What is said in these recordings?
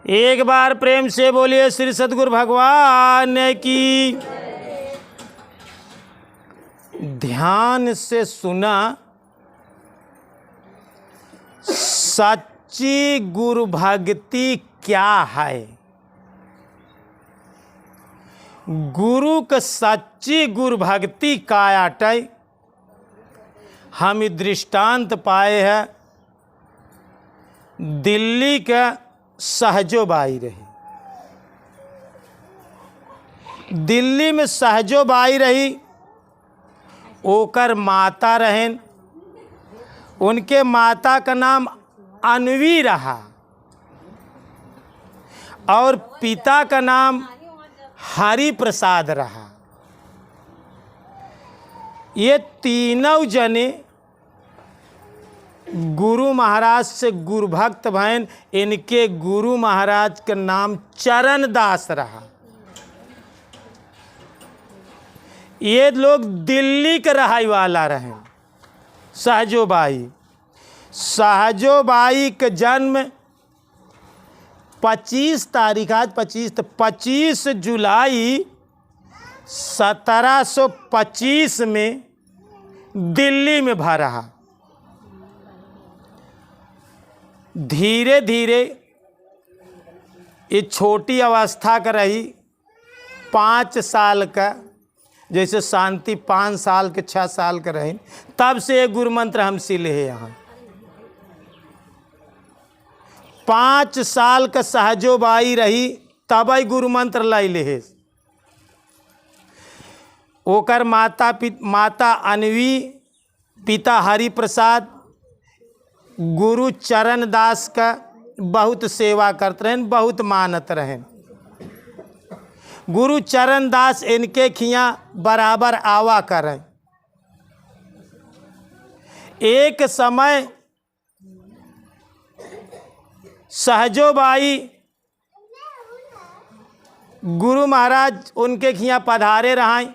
एक बार प्रेम से बोलिए श्री सद्गुरु भगवान की। ध्यान से सुना, सच्ची गुरु भक्ति क्या है। गुरु का सच्ची गुरु भक्ति का आटे हम दृष्टांत पाए हैं। दिल्ली का सहजोबाई रही, दिल्ली में सहजोबाई रही, ओकर माता रहें, उनके माता का नाम अन्वी रहा और पिता का नाम हरि प्रसाद रहा। ये तीनों जने गुरु महाराज से गुरु भक्त भैन। इनके गुरु महाराज का नाम चरण दास रहा। ये लोग दिल्ली के रहाई वाला रहे। सहजोबाई, सहजोबाई का जन्म 25 तारीख, आज 25 जुलाई 1725 में दिल्ली में भा रहा। धीरे धीरे ये छोटी अवस्था का रही, 5 साल का, जैसे शांति 5 साल के 6 साल का रही, तब से एक गुरु मंत्र हम सिले हैं यहाँ। 5 साल का सहजोबाई रही, तब ही गुरु मंत्र लाई ले। ओकर माता अन्वी, पिता हरि प्रसाद, गुरु चरण दास का बहुत सेवा करते रहें, बहुत मानत रहें। गुरु चरण दास इनके खिया बराबर आवा करें। एक समय सहजोबाई गुरु महाराज उनके खिया पधारे रहाई।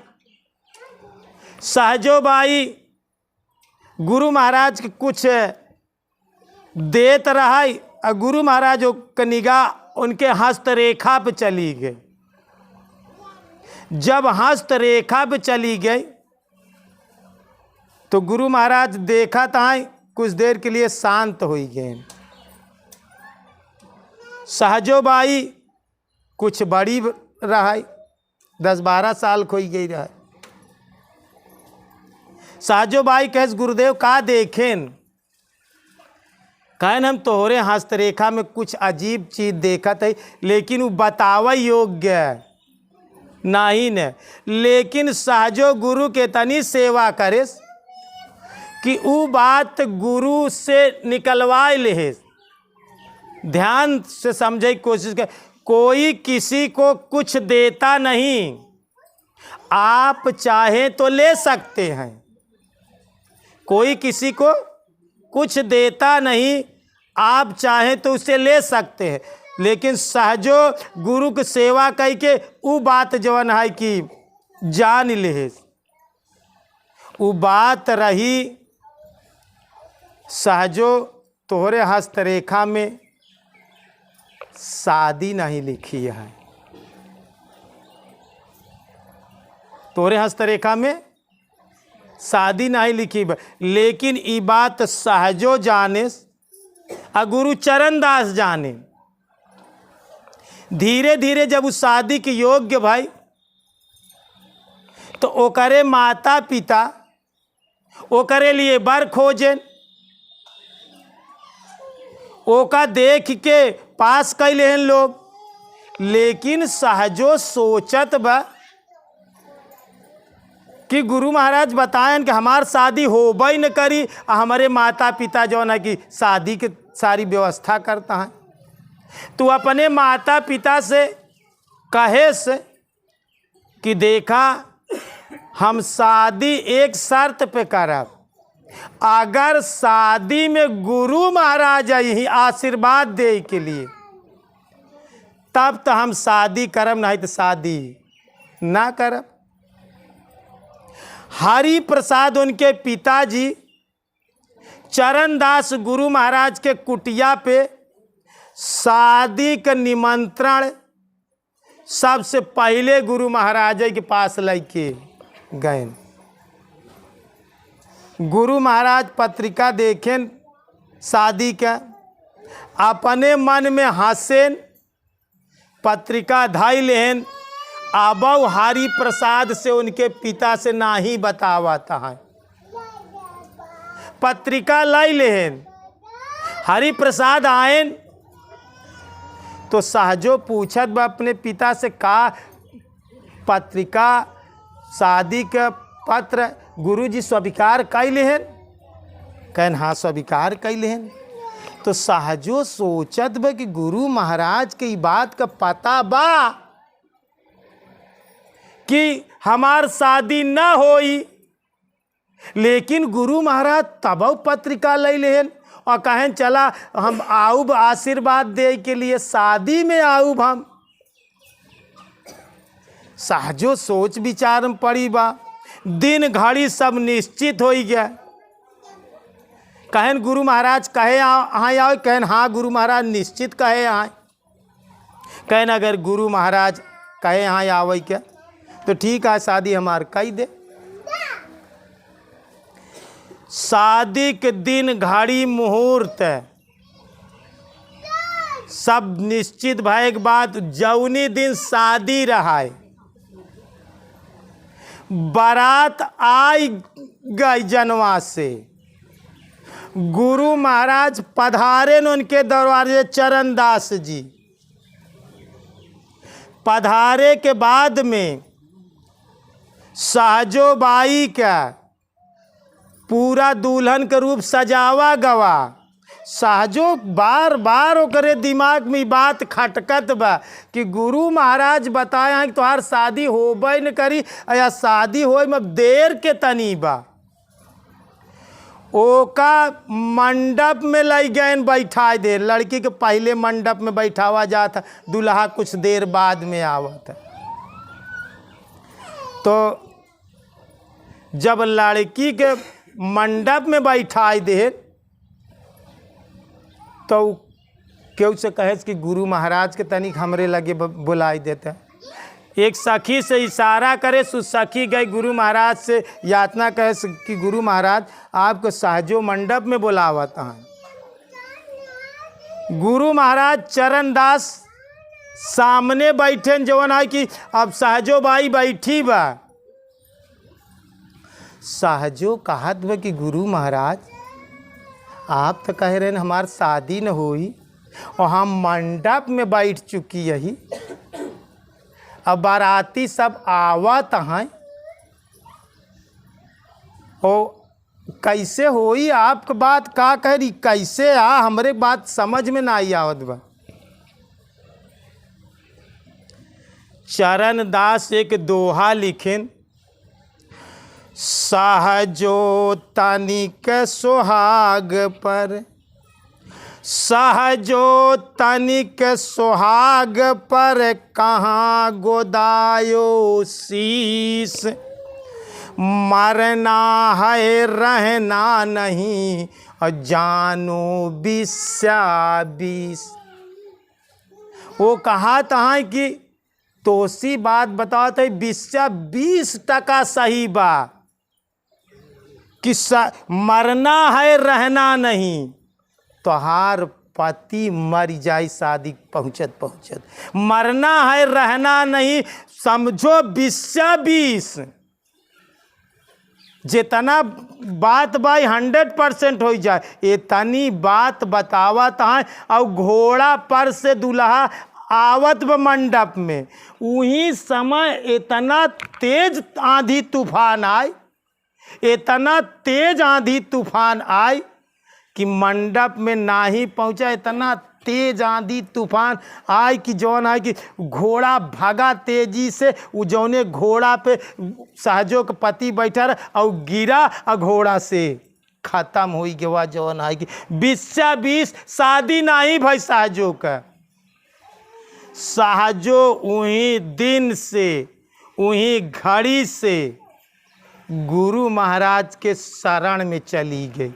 सहजोबाई गुरु महाराज के कुछ देत रहाई और गुरु महाराज का निगाह उनके हस्तरेखा पे चली गई। जब हस्तरेखा पे चली गई तो गुरु महाराज देखा था, कुछ देर के लिए शांत हो गए। सहजोबाई कुछ बड़ी रहाई, 10-12 साल खोई गई रहा। सहजोबाई कहे गुरुदेव का देखें, कहन हम तोहरे हस्तरेखा में कुछ अजीब चीज देखत है, लेकिन वो बतावा योग्य नहीं न। लेकिन सहजो गुरु के तनी सेवा करे कि वो बात गुरु से निकलवाए ले। ध्यान से समझे की कोशिश कर। कोई किसी को कुछ देता नहीं, आप चाहे तो ले सकते हैं। कोई किसी को कुछ देता नहीं, आप चाहे तो उसे ले सकते हैं। लेकिन सहजो गुरु की सेवा कई के वो बात जवन है कि जान ले। वो बात रही, सहजो तोहरे हस्तरेखा में शादी नहीं लिखी है। तोहरे हस्तरेखा में शादी नहीं लिखी, लेकिन ये बात सहजो जाने और गुरु चरण दास जाने। धीरे धीरे जब उस शादी के योग्य भाई, तो ओकरे माता पिता ओकरे लिए बर खोजें। ओका देख के पास कैले हैं लोग, लेकिन सहजो सोचत बा कि गुरु महाराज बताएं कि हमार शादी होबई न करी, हमारे माता पिता जो है कि शादी की सारी व्यवस्था करता है। तू अपने माता पिता से कहे से कि देखा हम शादी एक शर्त पे करब, अगर शादी में गुरु महाराज यही आशीर्वाद दे के लिए, तब तो हम शादी करब, नहीं तो शादी ना करब। हरि प्रसाद उनके पिताजी चरण दास गुरु महाराज के कुटिया पे शादी का निमंत्रण सबसे पहले गुरु महाराज के पास लेके गए। गुरु महाराज पत्रिका देखें शादी का, अपने मन में हंसेन, पत्रिका धाई लेहन, आबव हरि प्रसाद से उनके पिता से ना ही बतावाता है। पत्रिका लाई लेहन, हरि प्रसाद आयन तो सहजो पूछत बा अपने पिता से, का पत्रिका शादी का पत्र गुरुजी स्वीकार कर लेहन? कहन हाँ स्वीकार कर लेहन। तो सहजो सोचत बा कि गुरु महाराज के ई बात का पता बा कि हमार शादी न होई, लेकिन गुरु महाराज तब पत्रिका ले लेहन और कहें चला हम आऊब आशीर्वाद दे के लिए, शादी में आऊब हम। सहजो सोच विचार में पड़ी बा, दिन घड़ी सब निश्चित हो गया। कहें गुरु महाराज कहे आए आओ? कहें हाँ गुरु महाराज निश्चित कहे आए। कहें अगर गुरु महाराज कहे हाँ आवे क्या तो ठीक है, शादी हमार कही दे। शादी के दिन घड़ी मुहूर्त सब निश्चित भय के बाद जौनी दिन शादी रहा है, बारात आई गई जनवा से, गुरु महाराज पधारे न उनके दरवाजे, चरणदास जी पधारे के बाद में सहजो बाई का पूरा दुल्हन के रूप सजावा गवा। सहजो बार बार ओकरे दिमाग में बात खटकत बा कि गुरु महाराज बताया है कि तोहार शादी होबे न करी, या शादी होए में देर के तनी बा। ओका मंडप में लग गए बैठा दे, लड़की के पहले मंडप में बैठावा जाता, दूल्हा कुछ देर बाद में आवत। तो जब लड़की के मंडप में बैठा दे तो क्यों से कहे कि गुरु महाराज के तनिक हमरे लगे बुलाई देते। एक सखी से इशारा करे, सखी गई गुरु महाराज से यातना कहे कि गुरु महाराज आपको सहजो मंडप में बुलावत हैं। गुरु महाराज चरणदास सामने बैठे जवन है कि अब सहजो बाई बैठी बा। सहजो कहत बा कि गुरु महाराज आप तो कह रहे हैं हमार शादी न हुई और हम मंडप में बैठ चुकी यही, अब बाराती सब आवत हैं, और कैसे होई आपका बात का कह रही, कैसे हमरे बात समझ में ना आई आवत बा। चरणदास एक दोहा लिखें, सहजो तनिक सुहाग पर, सहजो तनिक सुहाग पर कहाँ गोदायो शीस, मरना है रहना नहीं और जानो बिस्या बीस। वो कहा था कि तोसी बात बताओ तो 20% सही बा कि मरना है रहना नहीं, तोहार पति मर जाए शादी पहुँचत पहुँचत, मरना है रहना नहीं, समझो 20 जितना बात भाई 100% हो जाए, इतनी बात बतावत है। और घोड़ा पर से दूल्हा आवत ब मंडप में, वही समय इतना तेज आंधी तूफान आए, इतना तेज आंधी तूफान आए कि मंडप में ना ही पहुंचा, इतना तेज आंधी तूफान आए कि जौन है कि घोड़ा भागा तेजी से, वो जौने घोड़ा पे सहजो के पति बैठा रहा और गिरा और घोड़ा से खत्म हो गया। जौन है कि 20 शादी नहीं भाई सहजो का। सहजो वही दिन से वही घड़ी से गुरु महाराज के शरण में चली गई,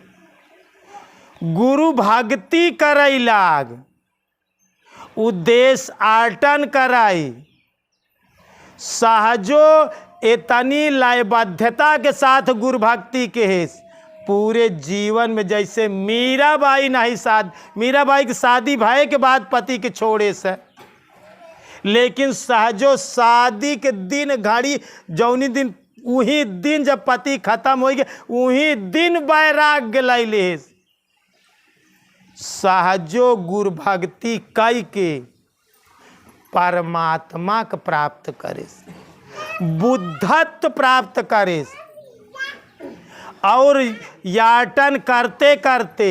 गुरु भक्ति करई लाग। उद्देश्य आटन कराई। सहजो इतनी लयबद्धता के साथ गुरु भक्ति के है पूरे जीवन में, जैसे मीराबाई मीराबाई की शादी भय के बाद पति के छोड़े से, लेकिन सहजो शादी के दिन घड़ी जौनी दिन वही दिन जब पति खत्म हो गया वही दिन वैराग्य लैले। सहजो गुरु भक्ति कई के परमात्मा के प्राप्त करे, बुद्धत्व प्राप्त करे, और याटन करते करते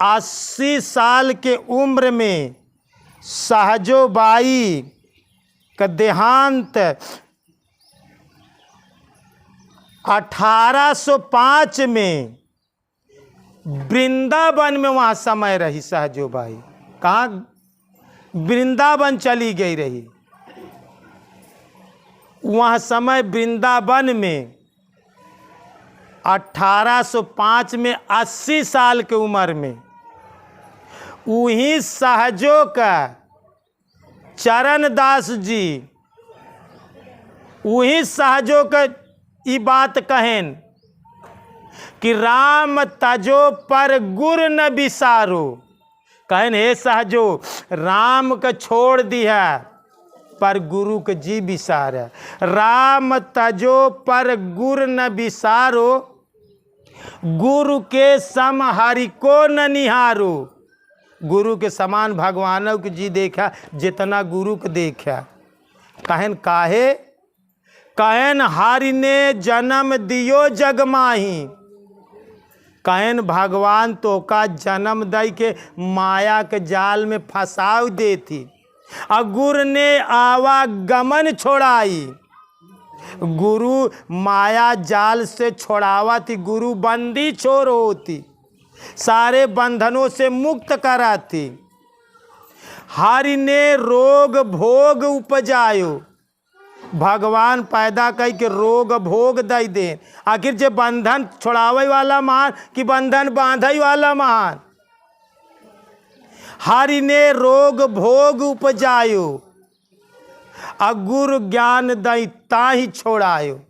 80 साल के उम्र में सहजो बाई का देहांत 1805 में वृंदावन में वहाँ समय रही। सहजो बाई कहाँ? वृंदावन चली गई रही। वहाँ समय वृंदावन में 1805 में 80 साल के उम्र में वही सहजो का चरणदास जी वही सहजो का ये बात कहें कि राम तजो पर गुर न बिसारो। कहन हे सहजो राम का छोड़ दिया पर गुरु के जी बिसार। राम तजो पर गुर न बिसारो, गुरु के सम हरि को न निहारो। गुरु के समान भगवानों के जी देखा जितना गुरु के देखा। कहन काहे? कहन हरि ने जन्म दियो जग माही। कहन भगवान तो का जन्म दई के माया के जाल में फंसाव देती, और गुरु ने आवागमन छोड़ाई। गुरु माया जाल से छोड़ावती, गुरु बंदी छोर होती, सारे बंधनों से मुक्त कराती। हरि ने रोग भोग उपजायो। भगवान पैदा कई के रोग भोग दई दे। आखिर जे बंधन छोड़ावे वाला महान कि बंधन बांधई वाला महान? हरि ने रोग भोग उपजायो, अगुरु ज्ञान दई ताहि छोड़ायो।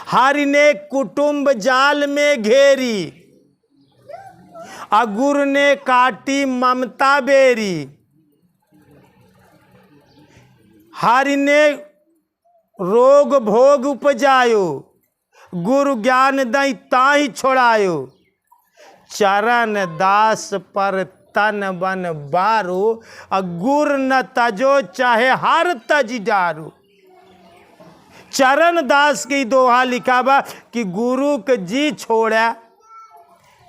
हरि ने कुटुंब जाल में घेरी, अगुरु ने काटी ममता बेरी। हरि ने रोग भोग उपजायो, गुरु ज्ञान दई ताहि छोड़ायो। चरण दास पर तन बन बारो, गुर न तजो चाहे हर तज डारो। चरण दास की दोहा लिखा बा कि गुरु के जी छोड़ा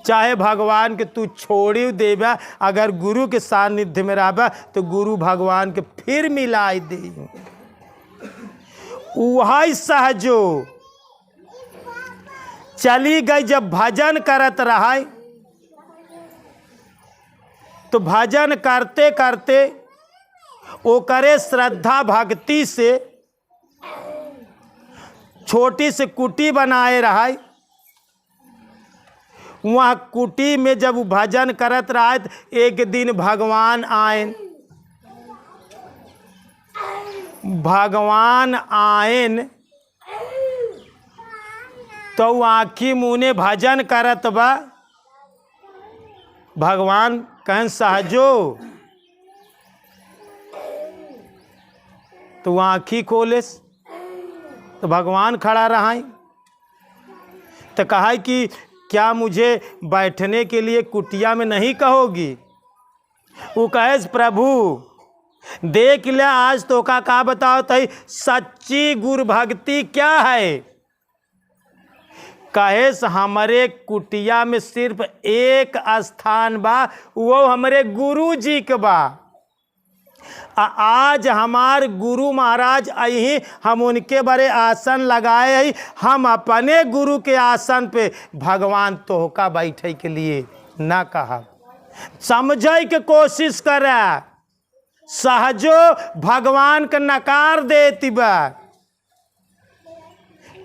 चाहे भगवान के तू छोड़ी देबा, अगर गुरु के सानिध्य में रहबा तो गुरु भगवान के फिर मिलाई दे। वही सहजो चली गई जब भजन करत रहा, तो भजन करते करते वो करे श्रद्धा भक्ति से छोटी सी कुटी बनाए रहा। वहाँ कुटी में जब भजन करत रहा तो एक दिन भगवान आए। भगवान आएन तो आँखी मुने भजन करत बा। भगवान कहन सहजो, तो आँखी खोलेस तो भगवान खड़ा रहा। तो कहा कि क्या मुझे बैठने के लिए कुटिया में नहीं कहोगी? वो कहे प्रभु देख ले आज तो का बताओ तई सच्ची गुरु भक्ति क्या है। कहेस हमारे कुटिया में सिर्फ एक स्थान बा, वो हमारे गुरु जी के बा। आज हमार गुरु महाराज आई, हम उनके बड़े आसन लगाए हैं। हम अपने गुरु के आसन पे भगवान तोहका बैठे के लिए ना कहा। समझे के कोशिश कर। सहजो भगवान का नकार देती बा।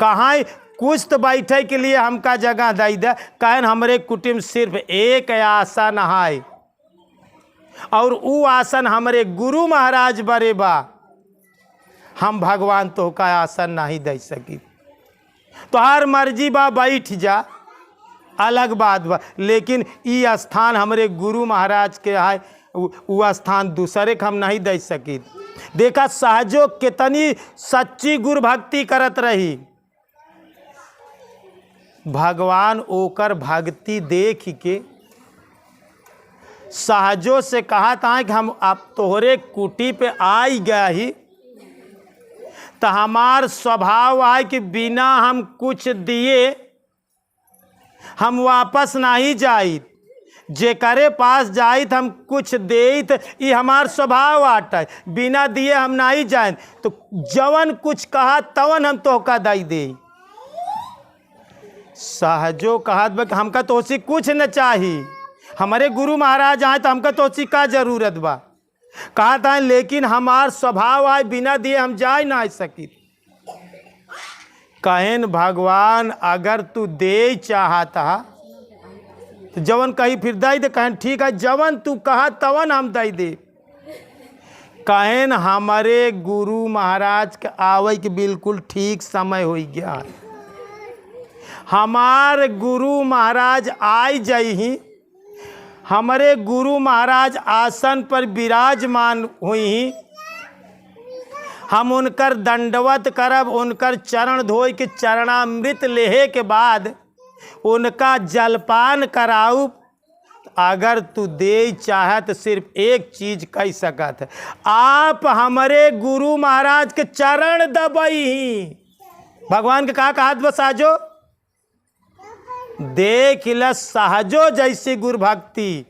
कहाँ कुछ तो बैठे के लिए हमका जगह दे दे। कहन हमरे कुटुंब सिर्फ एक आसन है। और ऊ आसन हमरे गुरु महाराज बरे बा, हम भगवान तो का आसन नहीं दे सकी। तो हर मर्जी बा बैठ जा, अलग बात बा, लेकिन ई स्थान हमरे गुरु महाराज के है, वो स्थान दूसरे के हम नहीं दे सकी। देखा सहजो कितनी सच्ची गुरु भक्ति करत रही, भगवान ओकर भक्ति देख के सहजो से कहा था कि हम अब तोहरे कुटी पे आई गया ही, तो हमार स्वभाव है कि बिना हम कुछ दिए हम वापस नहीं जाई, जेकरे पास जाई तो हम कुछ दे, तो ये हमार स्वभाव आटा है, बिना दिए हम नहीं जाए। तो जवन कुछ कहा तवन हम तोहका दई दे। सहजो कहत हमका तोसी कुछ न चाहिए, हमारे गुरु महाराज आए तो हमका तोसी का जरूरत बा। कहा था लेकिन हमार स्वभाव आए बिना दिए हम जा ना सकी। कहन भगवान अगर तू दे चाहता तो जवन कही फिर दई दे। कहन ठीक है, जवन तू कहा तवन हम दई दे। कहन हमारे गुरु महाराज के आवे के बिल्कुल ठीक समय हो गया, हमार गुरु महाराज आई जही, हमारे गुरु महाराज आसन पर विराजमान हुई, हम उनकर दंडवत करब, उनकर चरण धोई के चरणामृत लेहे के बाद उनका जलपान कराऊ। अगर तू दे चाहे तो सिर्फ एक चीज कह सकत है, आप हमारे गुरु महाराज के चरण दबई। भगवान के कहा बसाजो देख ल सहजो जैसी गुरु भक्ति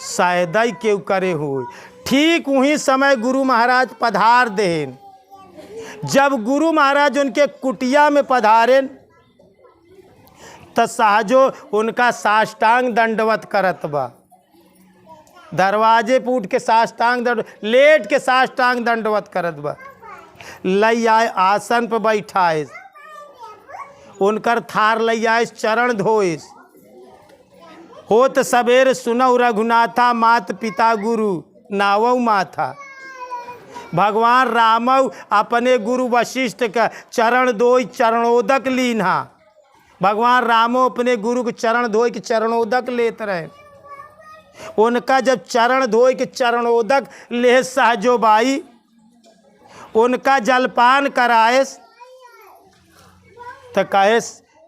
शायद क्यों करे हुए। ठीक वही समय गुरु महाराज पधार देन। जब गुरु महाराज उनके कुटिया में पधारे तो सहजो उनका साष्टांग दंडवत करत बा, दरवाजे पे उठ के साष्टांग दंड, लेट के साष्टांग दंडवत करत बा। लई आए आसन पर बैठाए, उनकर थार लई आए, चरण धोए। होत सवेर सुनऊ रघुनाथा, मात पिता गुरु नावऊ माथा। भगवान रामऊ अपने गुरु वशिष्ठ का चरण धोई चरणोदक लीन्हा। भगवान रामो अपने गुरु के चरण धोई के चरणोदक लेते रहे। उनका जब चरण धोई के चरणोदक ले सहजो बाई, उनका जलपान कराए तो कहे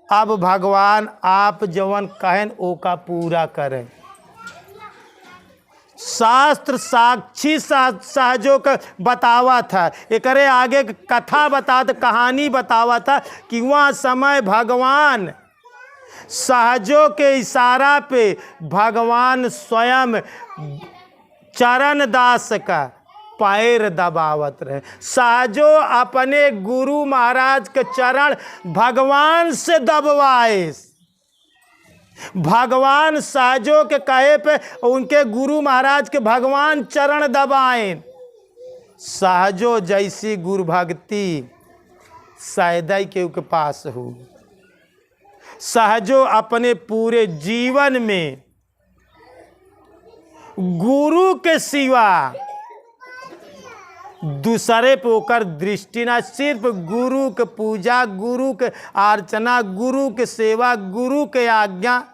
अब भगवान आप जवन कहन ओका पूरा करें। शास्त्र साक्षी सहजो का बतावा था, एकरे आगे कथा बता, कहानी बतावा था कि वहाँ समय भगवान सहजो के इशारा पे भगवान स्वयं चरण दास का पैर दबावत रहे। सहजो अपने गुरु महाराज के चरण भगवान से दबवाए। भगवान सहजो के कहे पे उनके गुरु महाराज के भगवान चरण दबाएं। सहजो जैसी गुरु भक्ति शायद के पास हो। सहजो अपने पूरे जीवन में गुरु के सिवा दूसरे पे ओकर दृष्टि ना, सिर्फ गुरु के पूजा, गुरु के अर्चना, गुरु के सेवा, गुरु के आज्ञा,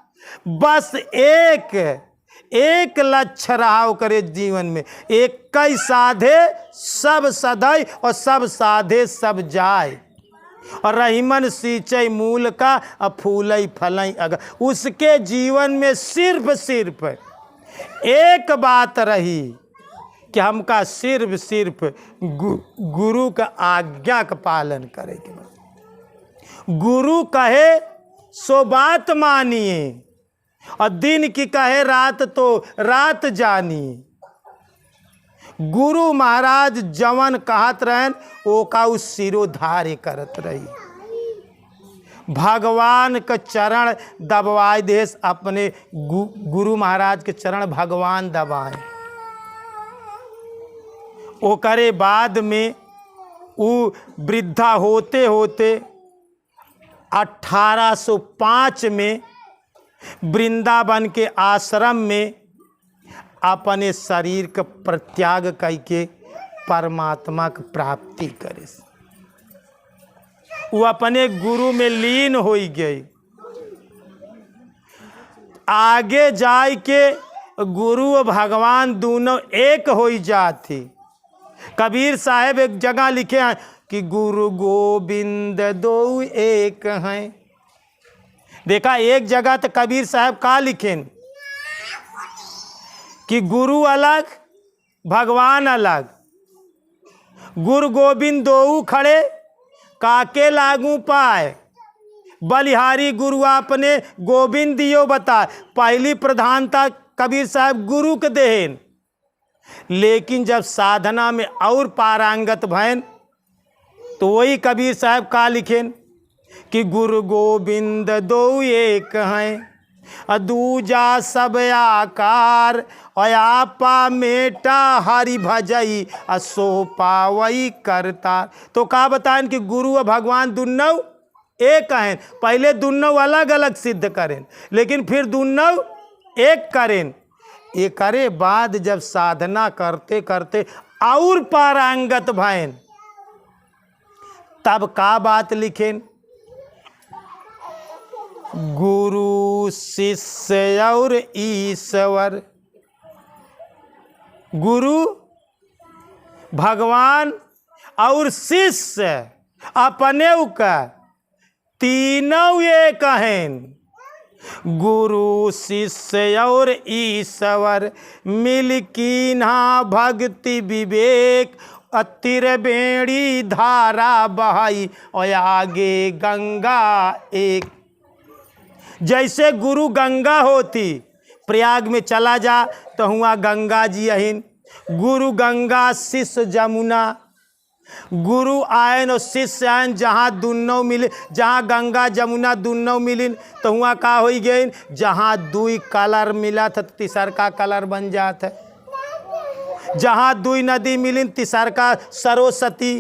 बस एक लक्ष्य रहा ओकरे जीवन में। एक कई साधे सब सदै और सब साधे सब जाए, और रहीमन सींचई मूल का और फूलई फलई अगर। उसके जीवन में सिर्फ एक बात रही कि हमका सिर्फ गुरु का आज्ञा का पालन करे के बाद। गुरु कहे सो बात मानिए, और दिन की कहे रात तो रात जानिए। गुरु महाराज जवन कहत रहन ओका उस सिरोधार्य करत रही। भगवान का चरण दबवाए देश, अपने गुरु महाराज के चरण भगवान दबाए। ओकरे बाद में वो वृद्धा होते होते 1805 में वृंदावन के आश्रम में अपने शरीर का परित्याग करके परमात्मा की प्राप्ति करे। वो अपने गुरु में लीन हो गई। आगे जाए के गुरु और भगवान दोनों एक हो जाती। कबीर साहब एक जगह लिखे हैं कि गुरु गोविंद दो एक हैं। देखा एक जगह तो कबीर साहब का लिखे कि गुरु अलग भगवान अलग, गुरु गोविंद दो खड़े काके लागू पाए, बलिहारी गुरु आपने गोविंद दियो बताए। पहली प्रधानता कबीर साहब गुरु के देन, लेकिन जब साधना में और पारंगत भैन तो वही कबीर साहब का लिखें कि गुरु गोविंद दो एक हैं, दूजा सब आकार, आपा मेटा हरि भजई, सो पावई करता। तो का बताएं कि गुरु और भगवान दोनों एक हैं। पहले दोनों अलग अलग सिद्ध करें, लेकिन फिर दोनों एक करें। ये करे बाद जब साधना करते करते और पारंगत भैन, तब का बात लिखें, गुरु शिष्य और ईश्वर। गुरु भगवान और शिष्य अपने का तीनों एक हैं। गुरु शिष्य और ईश्वर मिल कीन्हा भक्ति विवेक, त्रिवेणी धारा बहाई और आगे गंगा एक। जैसे गुरु गंगा होती, प्रयाग में चला जा तो हुआ गंगा जी अहिन, गुरु गंगा शिष्य जमुना। गुरु आयन और शिष्य आयन जहाँ दोनों मिले, जहाँ गंगा जमुना दोनों मिलिन तो हुआ का हो गए, जहाँ दुई कलर मिला था तीसर का कलर बन जाता है। जहाँ दुई नदी मिलिन तीसर का सरस्वती,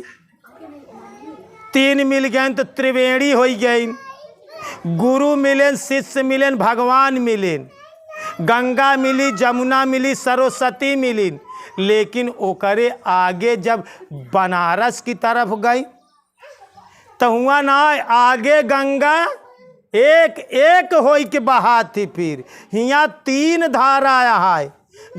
तीन मिल गए तो त्रिवेणी हो गई। गुरु मिलेन शिष्य मिलेन भगवान मिलेन, गंगा मिली जमुना मिली सरस्वती मिली। लेकिन ओकरे आगे जब बनारस की तरफ गई तो हुआ ना आगे गंगा एक एक हो के बहाती। फिर यहाँ तीन धारा है,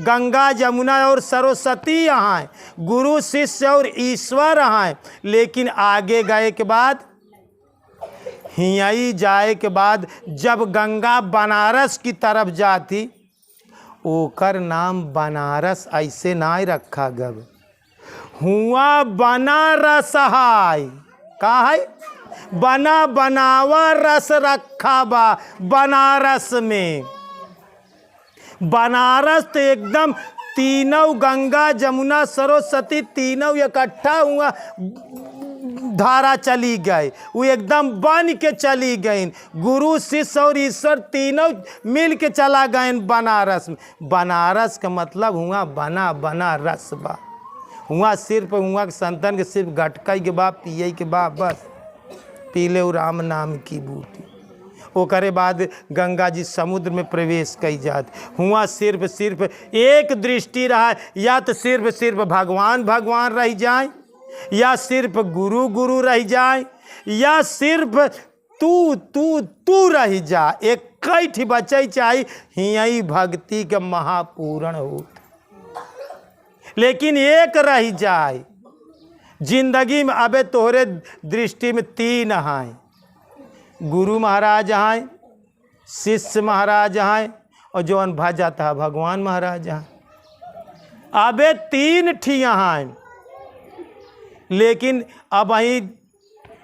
गंगा जमुना और सरस्वती यहाँ है, गुरु शिष्य और ईश्वर हैं। लेकिन आगे गए के बाद, हियाई जाए के बाद जब गंगा बनारस की तरफ जाती, ओकर नाम बनारस ऐसे ना रखा गब, हुआ बनारस है। का है? बना बनावा रस रखा बा बनारस में। बनारस तो एकदम तीनों गंगा जमुना सरस्वती तीनों इकट्ठा हुआ धारा चली गई, वो एकदम बन के चली गई। गुरु शिष्य और ईश्वर तीनों मिल के चला गए बनारस में। बनारस का मतलब हुआ बना बना रस बा, हुआ सिर्फ हुआ संतन के सिर्फ गटकाई के बा पिए के बा, बस पी ले राम नाम की बूटी। ओकरे बाद गंगा जी समुद्र में प्रवेश कई जात। हुआ सिर्फ एक दृष्टि रहा, या तो सिर्फ भगवान भगवान रह जाए, या सिर्फ गुरु गुरु रह जाए, या सिर्फ तू तू तू रह जा। एक कई बचे चाहे हियाई भक्ति के महापूर्ण हो, लेकिन एक रह जाए जिंदगी में। अबे तोहरे दृष्टि में तीन हैं, गुरु महाराज हैं, शिष्य महाराज हैं, और जौन भजता भगवान महाराज हैं। अबे तीन ठिया हैं। लेकिन अब वही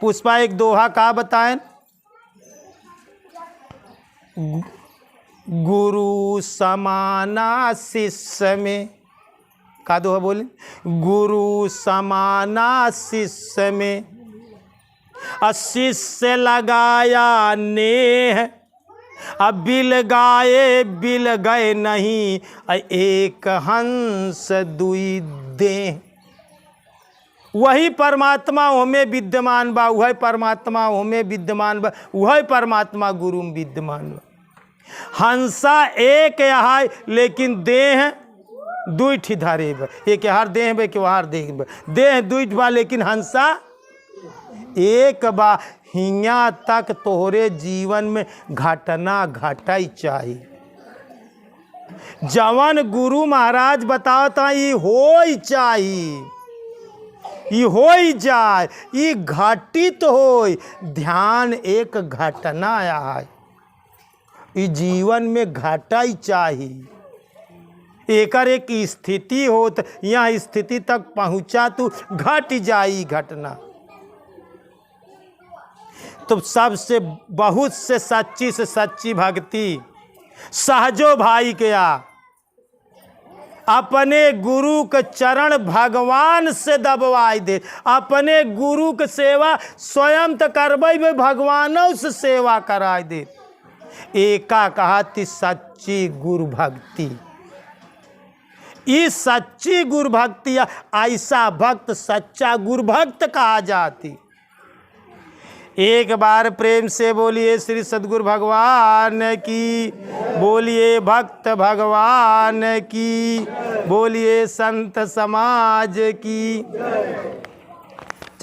पुष्पा एक दोहा का बताएं, गुरु समाना शिष्य में। का दोहा बोले? गुरु समाना शिष्य में, शिष्य लगाया नेह, अब बिल गए नहीं, एक हंस दुई देह। वही परमात्मा हमें विद्यमान बा, वही परमात्मा हमें विद्यमान बा, वही परमात्मा गुरु में विद्यमान बा। हंसा एक है लेकिन देह दुईठ धरे बा, एक हर देह बे के वहार देह देह दुईठ बा, लेकिन हंसा एक बा। हिया तक तोहरे जीवन में घटना घटाई चाहिए। जवन गुरु महाराज बताता ये होई चाहिए, ये होई जाए, ये घटित होई। ध्यान एक घटना है, ये जीवन में घटाई चाहिए। एकर एक स्थिति हो तो यहाँ स्थिति तक पहुँचा तो घट जाई घटना। तो सबसे बहुत से सच्ची भक्ति सहजो भाई के आ अपने गुरु के चरण भगवान से दबवाई दे। अपने गुरु के सेवा स्वयं तो करबे, भगवानों से सेवा कराई दे। एका कहती सच्ची गुरु भक्ति। इस सच्ची गुरु भक्ति ऐसा भक्त सच्चा गुरु भक्त कहा जाती। एक बार प्रेम से बोलिए श्री सद्गुरु भगवान की, बोलिए भक्त भगवान की, बोलिए संत समाज की।